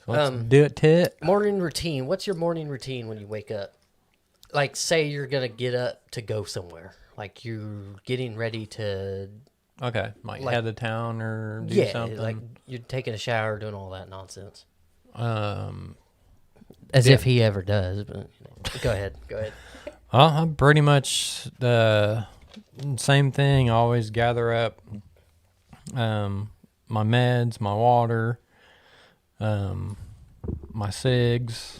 So let's do it, Tit. Morning routine. What's your morning routine when you wake up? Like, say you're gonna get up to go somewhere. Like you're getting ready to. Okay, Like- head to town or do Yeah, something. like you're taking a shower, doing all that nonsense. Um, As Yeah. if he ever does. But go ahead. Go ahead. well, I'm pretty much the same thing. I always gather up my meds, my water, my cigs,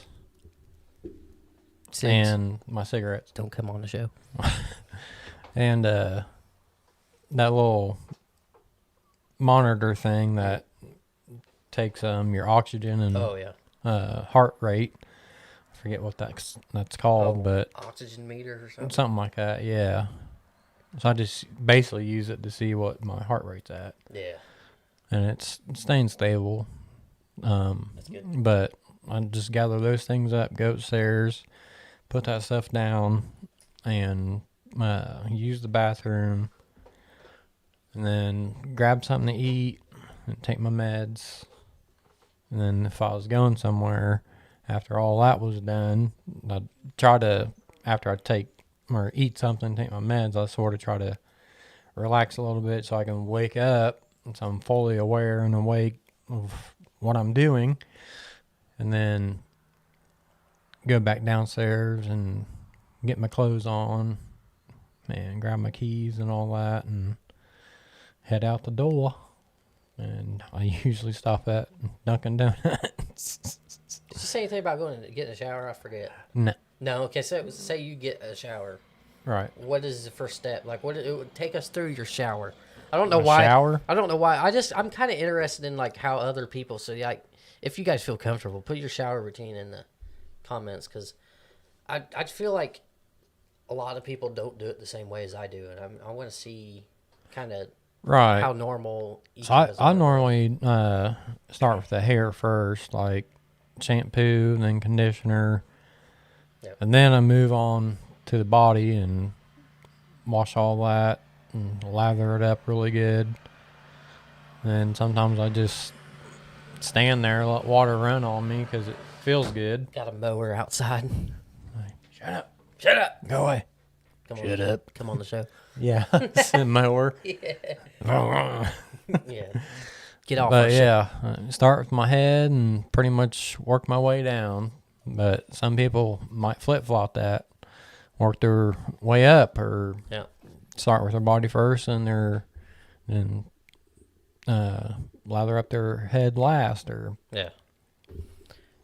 and my cigarettes. Don't come on the show. And that little monitor thing that takes your oxygen and Oh yeah. heart rate. I forget what that's called, but Oxygen meter or something. something like that. Yeah. So I just basically use it to see what my heart rate's at, Yeah, and it's staying stable. that's good. But I just gather those things up, go upstairs, put that stuff down, and use the bathroom, and then grab something to eat and take my meds. And then if I was going somewhere, after all that was done, I'd try to, after I take or eat something, take my meds, I sort of try to relax a little bit so I can wake up, so I'm fully aware and awake of what I'm doing, and then go back downstairs and get my clothes on and grab my keys and all that and head out the door. And I usually stop at Dunkin' Donuts. Did you say anything about going to get a shower? I forget. No. No. Okay. So say you get a shower. Right. What is the first step? Like, what it would take us through your shower. I don't know My why. shower? I don't know why. I'm kind of interested in like how other people. So like, if you guys feel comfortable, put your shower routine in the comments because I feel like a lot of people don't do it the same way as I do, and I want to see kind of Right. how normal. Each So of us I are. normally start with the hair first, like shampoo, then conditioner, Yep. and then I move on to the body and wash all that and lather it up really good. And sometimes I just stand there, let water run on me because it feels good. Got a mower outside. Shut up. Shut up. Go away. Come Shut on, up. Come on the show. Yeah, it's a mower. Yeah. Get off. But our shit. yeah, start with my head and pretty much work my way down. But some people might flip flop that, work their way up, or Yeah. start with their body first and then lather up their head last. Or Yeah.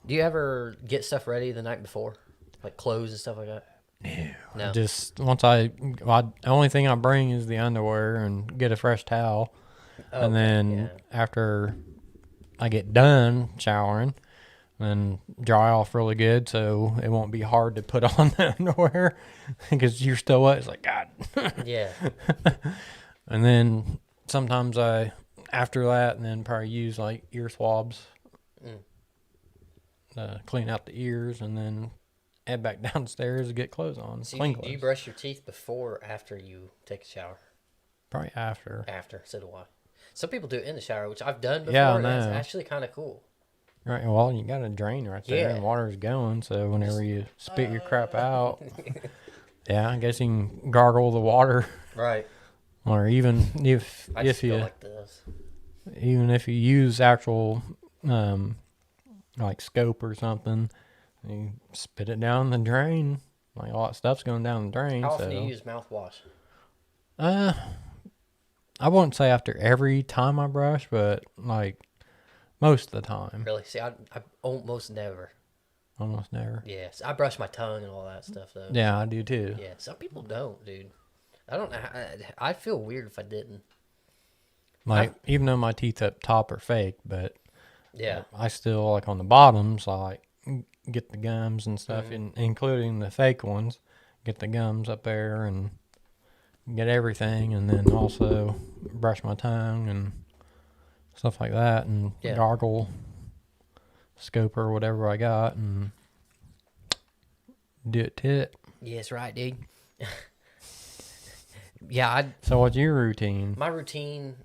Do you ever get stuff ready the night before, like clothes and stuff like that? No. just once the only thing I bring is the underwear and get a fresh towel, and Okay, then yeah. after I get done showering, then dry off really good so it won't be hard to put on the underwear because you're still wet. It's like, God. Yeah. And then sometimes after that, and then probably use like ear swabs to clean out the ears, and then head back downstairs to get clothes on. So Clean do you clothes. brush your teeth before or after you take a shower? Probably after. After, so do I. Some people do it in the shower, which I've done before, Yeah, I and it's know. actually kind of cool. Right. Well, you got a drain right there, Yeah. and water's going. So whenever you spit your crap out, yeah, I guess you can gargle the water, Right. or even if I just you go like this. even if you use actual like scope or something, you spit it down the drain. Like all that stuff's going down the drain. How so often do you use mouthwash? I wouldn't say after every time I brush, but like most of the time, Really? See, I almost never. almost never. Yes, I brush my tongue and all that stuff though. Yeah, I do too. Yeah. Some people don't, dude. I don't know. I'd feel weird if I didn't. Like even though my teeth up top are fake, but Yeah. I still like on the bottoms. I like get the gums and stuff, including the fake ones. Get the gums up there and get everything, and then also brush my tongue and stuff like that, and Yeah. gargle, scope or whatever I got, and do it tit. Yes, right, dude. Yeah, So what's your routine? my routine.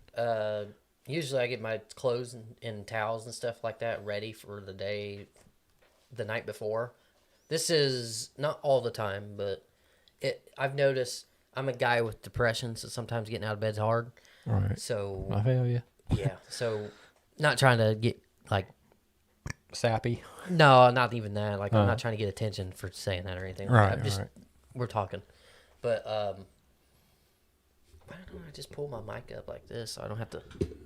usually I get my clothes and towels and stuff like that ready for the day, the night before. This is not all the time, but I've noticed I'm a guy with depression, so sometimes getting out of bed's hard. All right. So I feel you. yeah, so not trying to get like Sappy. no, not even that. Like I'm not trying to get attention for saying that or anything. Like Right. that. I'm just Right. we're talking, but why don't I just pull my mic up like this so I don't have to?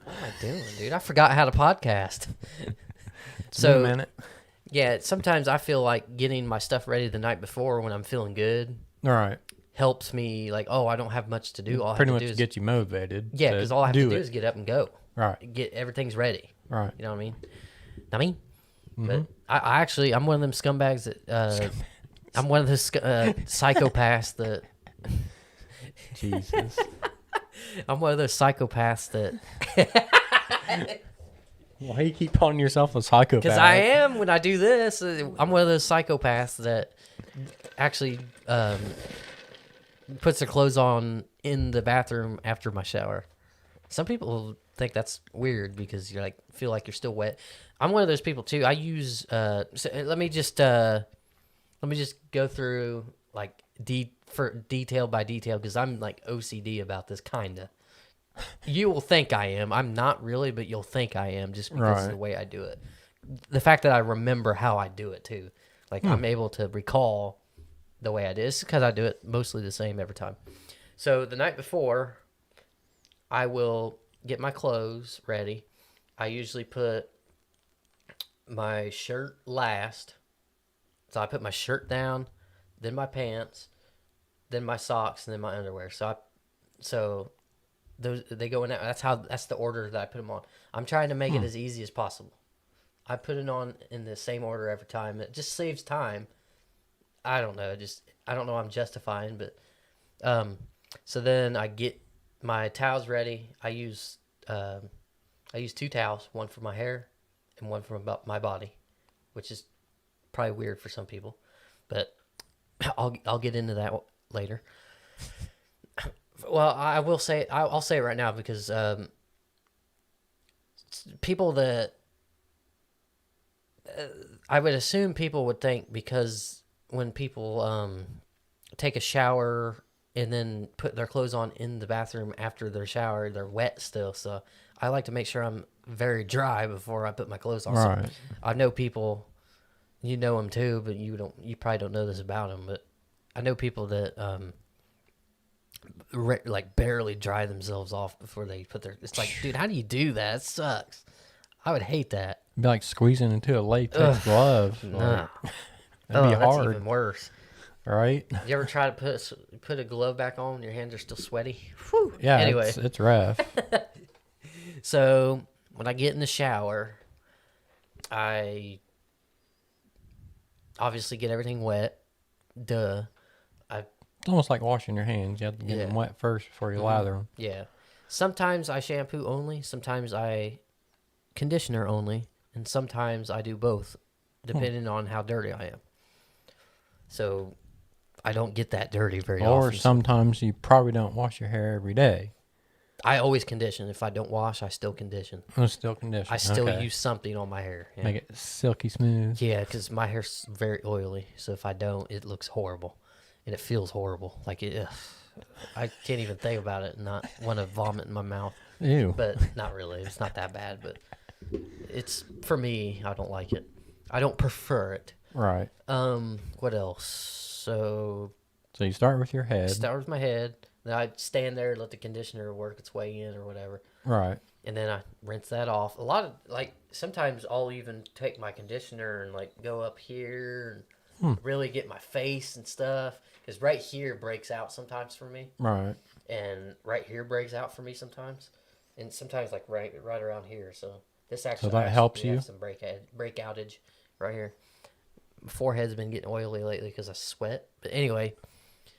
What am I doing, dude? I forgot how to podcast. It's been a minute. Yeah, sometimes I feel like getting my stuff ready the night before when I'm feeling good All right. helps me. Like, oh, I don't have much to do. All Pretty I much have to do is get you motivated. yeah, because all I have to do it. is get up and go. Right. Get everything's ready. Right. You know what I mean? But I actually I'm one of them scumbags that I'm one of those psychopaths that Jesus. I'm one of those psychopaths that Why you keep calling yourself a psychopath? because I am when I do this. I'm one of those psychopaths that actually puts their clothes on in the bathroom after my shower. Some people think that's weird because you're like feel like you're still wet. I'm one of those people too. I use so let me just go through like detail by detail because I'm like OCD about this kinda. You will think I am. I'm not really, but you'll think I am just because of the way I do it. The fact that I remember how I do it too. Like I'm able to recall the way I do it. It's because I do it mostly the same every time. So the night before, I will get my clothes ready. I usually put my shirt last. So I put my shirt down, then my pants, then my socks, and then my underwear. So those they go in that. That's the order that I put them on. I'm trying to make it as easy as possible. I put it on in the same order every time. It just saves time. I don't know. I don't know. I'm justifying, but so then I get my towels ready. I use 2 towels, one for my hair and one for my body, which is probably weird for some people, but I'll get into that later. Well, I will say I'll say it right now because people that I would assume people would think because when people take a shower and then put their clothes on in the bathroom after their shower, they're wet still. So I like to make sure I'm very dry before I put my clothes on. Right. So I know people, you know them too, but you probably don't know this about them. But I know people that like barely dry themselves off before they put their. It's like, dude, how do you do that? It sucks. I would hate that. It'd be like squeezing into a latex glove. Nah. That'd be That's hard, even worse. right? You ever try to put a glove back on? Your hands are still sweaty. Whew. Yeah. Anyway, It's rough. so when I get in the shower, I obviously get everything wet. Duh. It's almost like washing your hands. You have to get them wet first before you lather them. Yeah. Sometimes I shampoo only. Sometimes I conditioner only. And sometimes I do both, depending on how dirty I am. So I don't get that dirty very often. Or sometimes you probably don't wash your hair every day. I always condition. If I don't wash, I still condition. It's still conditioned. I still use something on my hair. Yeah. Make it silky smooth. Yeah, because my hair's very oily. So if I don't, it looks horrible. And it feels horrible. Like, I can't even think about it and not want to vomit in my mouth. Ew. But not really. It's not that bad. But it's, for me, I don't like it. I don't prefer it. Right. What else? So you start with your head. start with my head. Then I stand there and let the conditioner work its way in or whatever. Right. And then I rinse that off. A lot of, like, sometimes I'll even take my conditioner and, like, go up here and really get my face and stuff. Because right here breaks out sometimes for me. Right. And right here breaks out for me sometimes. And sometimes, like, right around here. So this actually that helps you? have some break outage right here. My forehead's been getting oily lately because I sweat. But anyway,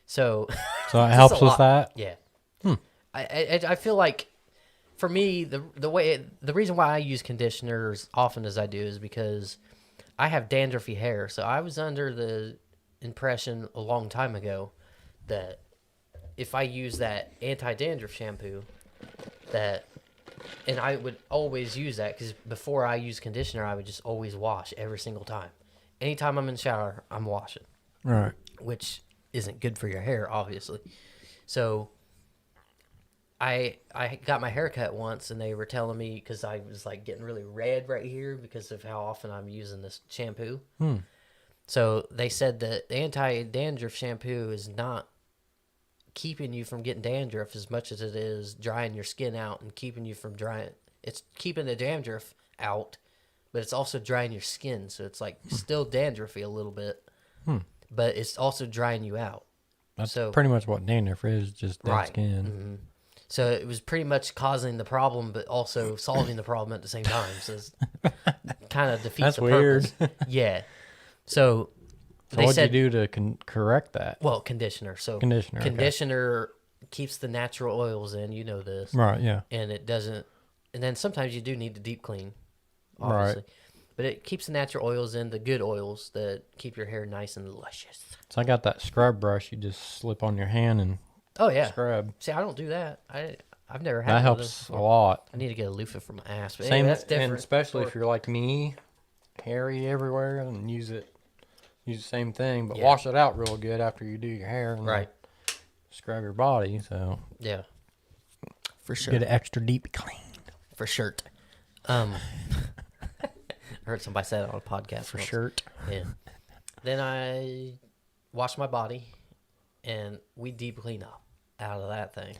so... So it Just helps a with lot. that? Yeah. I feel like for me the reason why I use conditioner as often as I do is because I have dandruffy hair. So I was under the impression a long time ago that if I use that anti-dandruff shampoo that And I would always use that because before I use conditioner, I would just always wash every single time. Anytime I'm in the shower, I'm washing, Right. which isn't good for your hair, obviously. So I got my hair cut once, and they were telling me because I was like getting really red right here because of how often I'm using this shampoo. So they said that anti-dandruff shampoo is not keeping you from getting dandruff as much as it is drying your skin out and keeping you from drying. It's keeping the dandruff out, but it's also drying your skin. So it's like still dandruffy a little bit, but it's also drying you out. That's So- pretty much what dandruff is, just dead Right. skin. So it was pretty much causing the problem, but also solving the problem at the same time. So it's kind of defeats That's the weird. purpose. Yeah. So So they what'd said, you do to correct that? well, conditioner. So Conditioner, okay. conditioner keeps the natural oils in. You know this. Right, yeah. And it doesn't. And then sometimes you do need to deep clean, Right. obviously. But it keeps the natural oils in, the good oils that keep your hair nice and luscious. So I got that scrub brush you just slip on your hand and Oh yeah. scrub. See, I don't do that. I've never had That one of those helps a before. lot. I need to get a loofah for my ass. But Same, anyway, that's different. and especially if you're like me, hairy everywhere, and use the same thing, but Yeah. wash it out real good after you do your hair, and then Right. scrub your body, so Yeah. For sure. get it extra deep clean. For sure. I heard somebody say that on a podcast. For once. shirt. Yeah. Then I wash my body, and we deep clean up out of that thing.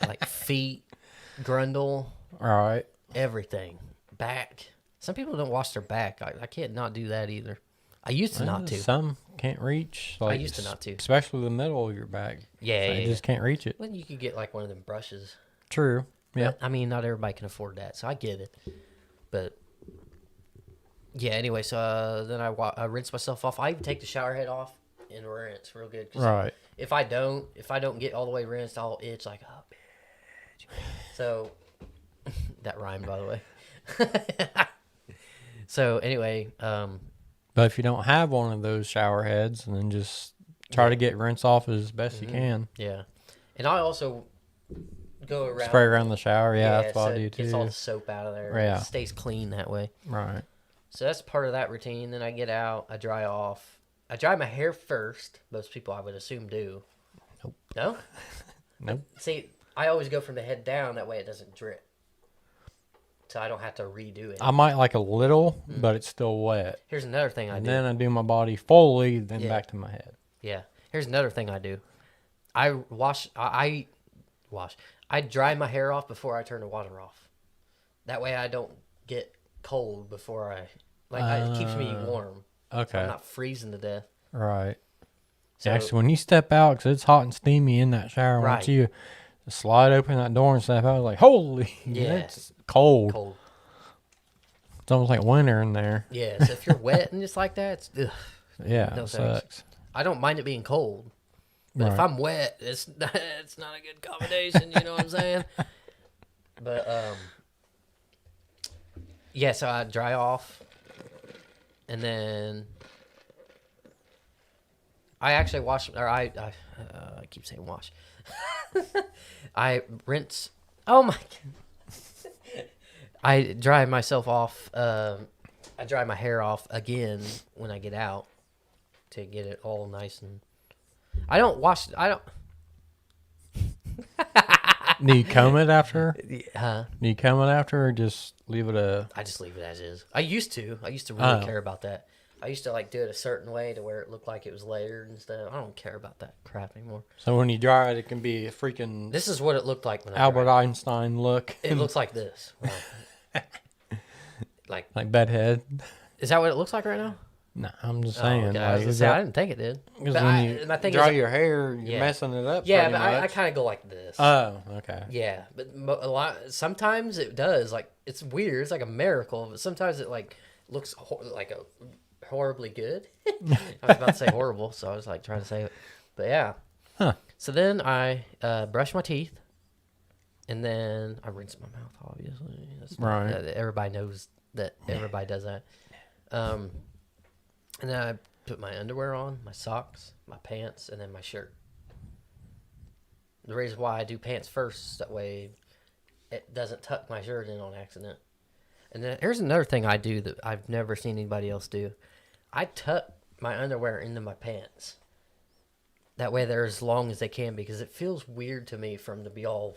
Like feet, grundle, All right. everything. Back. Some people don't wash their back. I can't not do that either. I used to not to. Some can't reach. Like, used to not to. especially the middle of your back. Yeah, They yeah, just can't reach it. Well, you could get like one of them brushes. True. Yeah. But, I mean, not everybody can afford that, so I get it. But yeah, anyway, so then I rinse myself off. I even take the shower head off and rinse real good. 'Cause Right. If I don't get all the way rinsed, I'll itch like, oh, bitch. So that rhymed, by the way. So anyway, But if you don't have one of those shower heads, then just try to get rinse off as best you can. yeah, and I also go around. Spray around the shower. Yeah, that's what so I do it gets all too. the soap out of there. Yeah. It stays clean that way. Right. So that's part of that routine. Then I get out, I dry off. I dry my hair first. Most people, I would assume, do. Nope. No? Nope. See, I always go from the head down. That way it doesn't drip. So I don't have to redo it. I might like a little, Mm. but it's still wet. Here's another thing I And do. then I do my body fully, then Yeah. back to my head. Yeah. Here's another thing I do. I wash. I dry my hair off before I turn the water off. That way I don't get cold before it keeps me warm. So Okay. I'm not freezing to death. Right. So, Actually, when you step out, because it's hot and steamy in that shower, Right. once you slide open that door and step out, like, holy, Yeah. it's cold. cold. It's almost like winter in there. Yeah. So if you're wet and just like that, it's ugh. Yeah, No it thanks. sucks. I don't mind it being cold. But if Right. I'm wet, it's not a good combination, you know what I'm saying? But yeah, so I dry off and then I actually wash, or I keep saying wash. I rinse. Oh my god! I dry myself off. I dry my hair off again when I get out to get it all nice and. I don't wash. I don't. Do you comb it after? Huh? Do you comb it after, or just leave it a? I just leave it as is. I used to really Oh. care about that. I used to like do it a certain way to where it looked like it was layered and stuff. I don't care about that crap anymore. So when you dry it, it can be a freaking This is what it looked like when I Albert dried Einstein look, it. It looks like this. Like, like bedhead. is that what it looks like right now? No, I'm just Oh, saying. okay. I was Like, gonna is say, I that, didn't think it did. because But when you my thing dry is, your hair, you're Yeah. messing it up. yeah, pretty but I much. kind of go like this. Oh, okay. Yeah, but a lot. Sometimes it does. Like, it's weird. It's like a miracle. But sometimes it like looks like a horribly good. I was about to say horrible, so I was like trying to say it. But yeah. Huh. So then I brush my teeth, and then I rinse my mouth. Obviously, Right. Everybody knows that. Everybody does that. And then I put my underwear on, my socks, my pants, and then my shirt. The reason why I do pants first is that way it doesn't tuck my shirt in on accident. And then here's another thing I do that I've never seen anybody else do. I tuck my underwear into my pants. That way they're as long as they can, because it feels weird to me for them to be all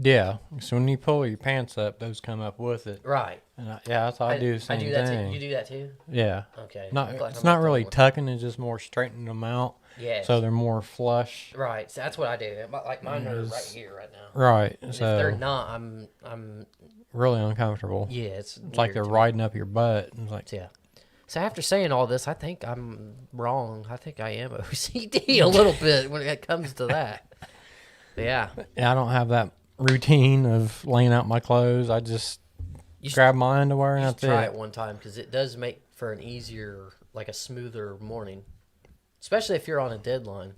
Yeah. So when you pull your pants up, those come up with it. right. And that's how I do the same I do that thing. too. You do that too? Yeah. Okay. Not I'm glad it's I'm not the really only one. tucking; it's just more straightening them out. Yes. So they're more flush. Right. So that's what I do. Like mine are right here right now. Right. And if they're So not, I'm really uncomfortable. yeah, it's It's like weird they're to me. riding up your butt. It's like, Yeah. So after saying all this, I think I'm wrong. I think I am OCD a little bit when it comes to that. But yeah. yeah, I don't have that routine of laying out my clothes. I just You should, grab my underwear and you should that's try it. it one time, because it does make for an easier, like a smoother morning. Especially if you're on a deadline.